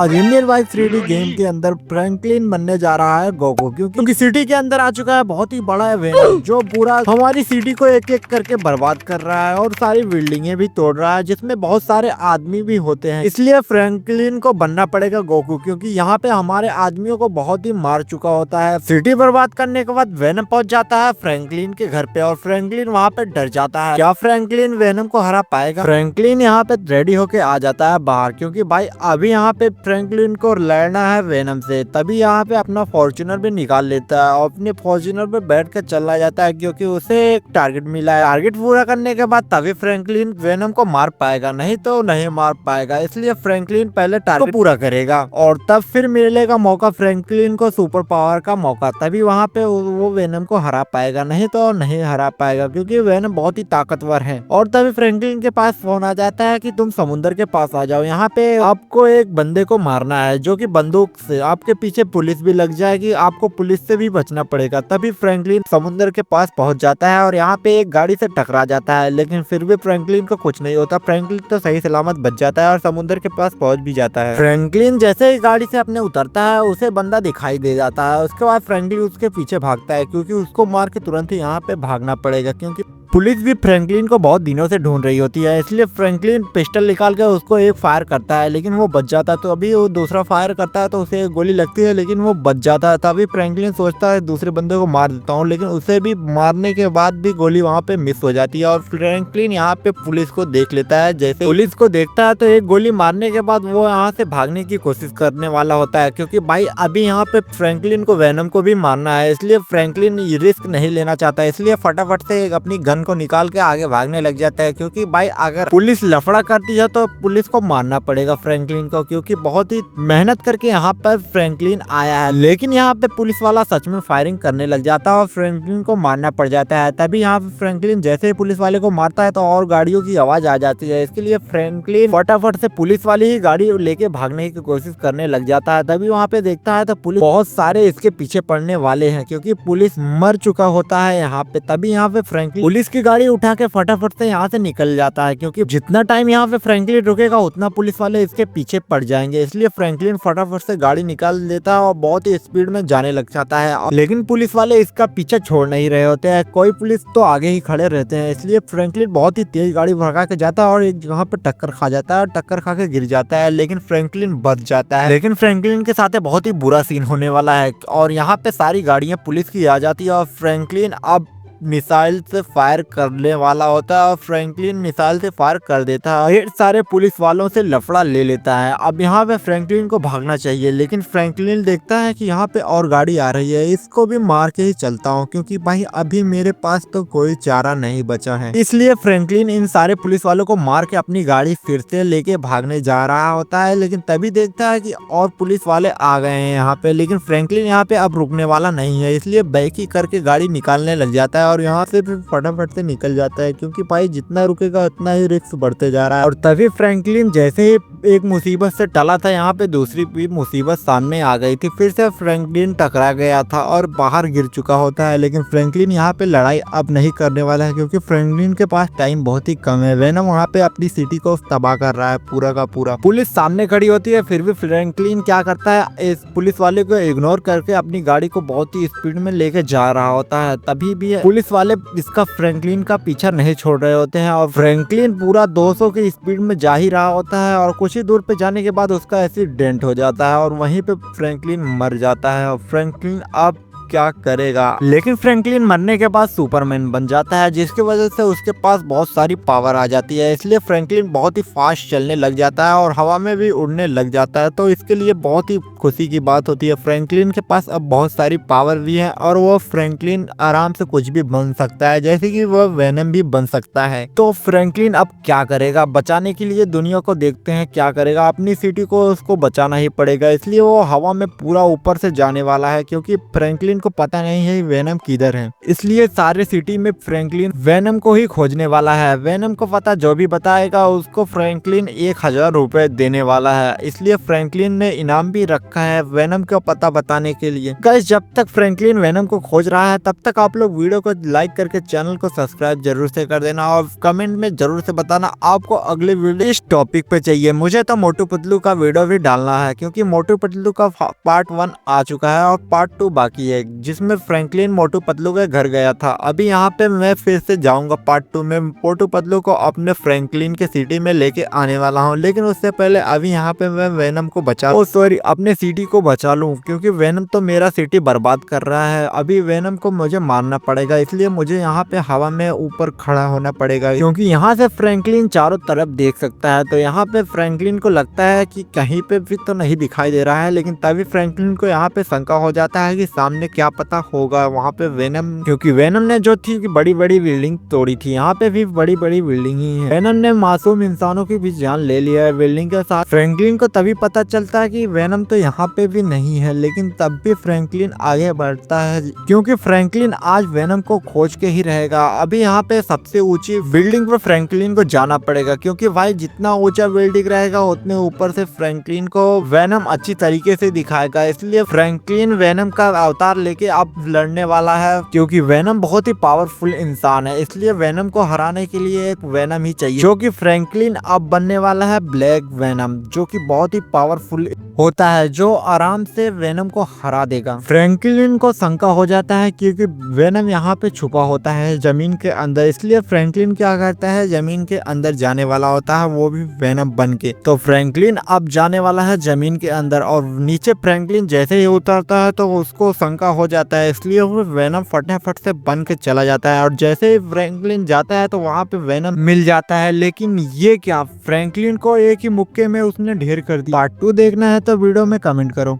और Indian wise 3D game के अंदर फ्रैंकलिन बनने जा रहा है गोकू, क्योंकि सिटी के अंदर आ चुका है बहुत ही बड़ा है वेनम, जो पूरा हमारी सिटी को एक एक करके बर्बाद कर रहा है और सारी बिल्डिंगें भी तोड़ रहा है, जिसमें बहुत सारे आदमी भी होते हैं। इसलिए फ्रैंकलिन को बनना पड़ेगा गोकू, क्योंकि यहाँ पे हमारे आदमियों को बहुत ही मार चुका होता है। सिटी बर्बाद करने के बाद वेनम पहुंच जाता है फ्रैंकलिन के घर पे और फ्रैंकलिन वहाँ पे डर जाता है। क्या फ्रैंकलिन वेनम को हरा पाएगा? फ्रैंकलिन यहाँ पे रेडी होके आ जाता है बाहर, क्योंकि भाई अभी यहाँ पे फ्रैंकलिन को लड़ना है वेनम से। तभी यहाँ पे अपना फॉर्च्यूनर भी निकाल लेता है और अपने फॉर्च्यूनर पे बैठ कर चला जाता है, क्योंकि उसे एक टारगेट मिला है। टारगेट पूरा करने के बाद तभी फ्रैंकलिन वेनम को मार पाएगा, नहीं तो नहीं मार पाएगा। इसलिए फ्रैंकलिन पहले टारगेट पूरा करेगा और तब फिर मिलेगा मौका फ्रैंकलिन को सुपर पावर का मौका, तभी वहाँ पे वो वेनम को हरा पाएगा, नहीं तो नहीं हरा पाएगा, क्योंकि वेनम बहुत ही ताकतवर है। और तभी फ्रैंकलिन के पास फोन आ जाता है कि तुम समुद्र के पास आ जाओ, यहाँ पे आपको एक बंदे को मारना है जो कि बंदूक से। आपके पीछे पुलिस भी लग जाएगी, आपको पुलिस से भी बचना पड़ेगा। तभी फ्रैंकलिन समुद्र के पास पहुंच जाता है और यहाँ पे एक गाड़ी से टकरा जाता है, लेकिन फिर भी फ्रैंकलिन को कुछ नहीं होता। फ्रैंकलिन तो सही सलामत बच जाता है और समुद्र के पास पहुंच भी जाता है। फ्रैंकलिन जैसे ही गाड़ी से अपने उतरता है, उसे बंदा दिखाई दे जाता है। उसके बाद फ्रैंकलिन उसके पीछे भागता है, क्योंकि उसको मार के तुरंत ही यहाँ पे भागना पड़ेगा, क्योंकि पुलिस भी फ्रैंकलिन को बहुत दिनों से ढूंढ रही होती है। इसलिए फ्रैंकलिन पिस्टल निकाल कर उसको एक फायर करता है, लेकिन वो बच जाता है। तो अभी वो दूसरा फायर करता है तो उसे एक गोली लगती है, लेकिन वो बच जाता है। तभी फ्रैंकलिन सोचता है दूसरे बंदे को मार देता हूँ, लेकिन उसे भी मारने के बाद भी गोली वहाँ पे मिस हो जाती है। और फ्रैंकलिन यहाँ पे पुलिस को देख लेता है। जैसे पुलिस को देखता है तो एक गोली मारने के बाद वो यहाँ से भागने की कोशिश करने वाला होता है, क्योंकि भाई अभी यहाँ पे फ्रैंकलिन को वेनम को भी मारना है। इसलिए फ्रैंकलिन रिस्क नहीं लेना चाहता, इसलिए फटाफट से अपनी गन को निकाल के आगे भागने लग जाता है, क्योंकि भाई अगर पुलिस लफड़ा करती है तो पुलिस को मारना पड़ेगा फ्रैंकलिन को, क्योंकि बहुत ही मेहनत करके यहाँ पर फ्रैंकलिन आया है। लेकिन यहाँ पे पुलिस वाला सच में फायरिंग करने लग जाता है और फ्रैंकलिन को मारना पड़ जाता है। तभी यहाँ पे फ्रैंकलिन जैसे ही पुलिस वाले को मारता है तो और गाड़ियों की आवाज आ जाती है। इसके लिए फ्रैंकलिन फटाफट से पुलिस वाली ही गाड़ी लेके भागने की कोशिश करने लग जाता है। तभी वहाँ पे देखता है तो पुलिस बहुत सारे इसके पीछे पड़ने वाले हैं, क्योंकि पुलिस मर चुका होता है यहाँ पे। तभी यहाँ पे फ्रैंकलिन पुलिस की गाड़ी उठा के फटाफट से यहाँ से निकल जाता है, क्योंकि जितना टाइम यहाँ पे फ्रैंकलिन रुकेगा उतना पुलिस वाले इसके पीछे पड़ जाएंगे। इसलिए फ्रैंकलिन फटाफट से गाड़ी निकाल देता है और बहुत ही स्पीड में जाने लग जाता है। लेकिन पुलिस वाले इसका पीछे छोड़ नहीं रहे होते हैं, कोई पुलिस तो आगे ही खड़े रहते हैं। इसलिए फ्रैंकलिन बहुत ही तेज गाड़ी भगा के जाता है और एक जगह पे टक्कर खा जाता है और टक्कर खा के गिर जाता है, लेकिन फ्रैंकलिन बच जाता है। लेकिन फ्रैंकलिन के साथ बहुत ही बुरा सीन होने वाला है और यहाँ पे सारी गाड़ियां पुलिस की आ जाती है और फ्रैंकलिन अब मिसाइल से फायर करने वाला होता है और फ्रैंकलिन मिसाइल से फायर कर देता है। ढेर सारे पुलिस वालों से लफड़ा ले लेता है। अब यहाँ पे फ्रैंकलिन को भागना चाहिए, लेकिन फ्रैंकलिन देखता है कि यहाँ पे और गाड़ी आ रही है, इसको भी मार के ही चलता हूँ, क्योंकि भाई अभी मेरे पास तो कोई चारा नहीं बचा है। इसलिए फ्रैंकलिन इन सारे पुलिस वालों को मार के अपनी गाड़ी फिर से लेके भागने जा रहा होता है, लेकिन तभी देखता है कि और पुलिस वाले आ गए हैं यहाँ पे। लेकिन फ्रैंकलिन यहाँ पे अब रुकने वाला नहीं है, इसलिए बैक ही करके गाड़ी निकालने लग जाता है और यहाँ से फटाफट से निकल जाता है, क्योंकि भाई जितना रुकेगा उतना ही रिस्क बढ़ते जा रहा है। और तभी फ्रैंकलिन जैसे ही एक मुसीबत से टला था, यहाँ पे दूसरी भी मुसीबत सामने आ गई थी। फिर से फ्रैंकलिन टकरा गया था और बाहर गिर चुका होता है। लेकिन फ्रैंकलिन यहाँ पे लड़ाई अब नहीं करने वाला है, क्योंकि फ्रैंकलिन के पास टाइम बहुत ही कम है। वेनम वहाँ पे अपनी सिटी को तबाह कर रहा है पूरा का पूरा। पुलिस सामने खड़ी होती है, फिर भी फ्रैंकलिन क्या करता है, इस पुलिस वाले को इग्नोर करके अपनी गाड़ी को बहुत ही स्पीड में लेके जा रहा होता है। तभी भी पुलिस वाले इसका फ्रैंकलिन का पीछा नहीं छोड़ रहे होते हैं और फ्रैंकलिन पूरा 200 की स्पीड में जा ही रहा होता है और कुछ ही दूर पे जाने के बाद उसका एक्सीडेंट हो जाता है और वहीं पे फ्रैंकलिन मर जाता है। और फ्रैंकलिन अब क्या करेगा, लेकिन फ्रैंकलिन मरने के बाद सुपरमैन बन जाता है, जिसकी वजह से उसके पास बहुत सारी पावर आ जाती है। इसलिए फ्रैंकलिन बहुत ही फास्ट चलने लग जाता है और हवा में भी उड़ने लग जाता है। तो इसके लिए बहुत ही खुशी की बात होती है। फ्रैंकलिन के पास अब बहुत सारी पावर भी है और वो फ्रैंकलिन आराम से कुछ भी बन सकता है, जैसे कि वो वेनम भी बन सकता है। तो फ्रैंकलिन अब क्या करेगा, बचाने के लिए दुनिया को देखते हैं क्या करेगा। अपनी सिटी को उसको बचाना ही पड़ेगा, इसलिए वो हवा में पूरा ऊपर से जाने वाला है, क्योंकि फ्रैंकलिन को पता नहीं है वेनम किधर है, इसलिए सारे सिटी में फ्रैंकलिन वेनम को ही खोजने वाला है। वेनम को पता जो भी बताएगा उसको फ्रैंकलिन 1000 रुपए देने वाला है, इसलिए फ्रैंकलिन ने इनाम भी रखा है वेनम को पता बताने के लिए। गाइस जब तक फ्रैंकलिन वेनम को खोज रहा है तब तक आप लोग वीडियो को लाइक करके चैनल को सब्सक्राइब जरूर से कर देना और कमेंट में जरूर से बताना आपको अगले वीडियो इस टॉपिक पे चाहिए। मुझे तो मोटू पतलू का वीडियो भी डालना है क्योंकि मोटू पतलू का पार्ट 1 आ चुका है और पार्ट 2 बाकी है, जिसमें फ्रैंकलिन मोटू पतलू के घर गया था। अभी यहाँ पे मैं फिर से जाऊंगा पार्ट 2 में, मोटू पतलू को अपने फ्रैंकलिन के सिटी में लेके आने वाला हूँ। लेकिन उससे पहले अभी यहाँ पे मैं वेनम को अपने सिटी को बचा लूं, क्योंकि वेनम तो मेरा सिटी बर्बाद कर रहा है। अभी वेनम को मुझे मारना पड़ेगा, इसलिए मुझे यहाँ पे हवा में ऊपर खड़ा होना पड़ेगा, क्योंकि यहाँ से फ्रैंकलिन चारों तरफ देख सकता है। तो यहाँ पे फ्रैंकलिन को लगता है कि कहीं पे भी तो नहीं दिखाई दे रहा है, लेकिन तभी फ्रैंकलिन को यहाँ पे शंका हो जाता है कि सामने क्या पता होगा वहाँ पे वेनम, क्योंकि वेनम ने जो थी बड़ी बड़ी बिल्डिंग तोड़ी थी, यहाँ पे भी बड़ी बड़ी बिल्डिंग ही है। वेनम ने मासूम इंसानों की भी जान ले लिया है बिल्डिंग के साथ। फ्रैंकलिन को तभी पता चलता है कि वेनम तो यहाँ पे भी नहीं है, लेकिन तब भी फ्रैंकलिन आगे बढ़ता है, क्योंकि फ्रैंकलिन आज वेनम को खोज के ही रहेगा। अभी यहाँ पे सबसे ऊंची बिल्डिंग पर फ्रैंकलिन को जाना पड़ेगा, क्योंकि भाई जितना ऊंचा बिल्डिंग रहेगा उतने ऊपर से फ्रैंकलिन को वेनम अच्छी तरीके से दिखाएगा। इसलिए फ्रैंकलिन वेनम का अवतार लेके अब लड़ने वाला है, क्योंकि वेनम बहुत ही पावरफुल इंसान है। इसलिए वेनम को हराने के लिए एक वेनम ही चाहिए, जो कि फ्रैंकलिन अब बनने वाला है ब्लैक वेनम, जो कि बहुत ही पावरफुल होता है, जो आराम से वेनम को हरा देगा। फ्रैंकलिन को शंका हो जाता है क्योंकि वेनम यहाँ पे छुपा होता है जमीन के अंदर, इसलिए फ्रैंकलिन क्या करता है जमीन के अंदर जाने वाला होता है, वो भी वेनम बन के। तो फ्रैंकलिन अब जाने वाला है जमीन के अंदर, और नीचे फ्रैंकलिन जैसे ही उतरता है तो उसको शंका हो जाता है, इसलिए वो वेनम फटाफट से बन के चला जाता है। और जैसे ही फ्रैंकलिन जाता है तो वहाँ पे वेनम मिल जाता है, लेकिन ये क्या, फ्रैंकलिन को एक ही मुक्के में उसने ढेर कर दिया। पार्ट 2 देखना है तो वीडियो में कमेंट करो।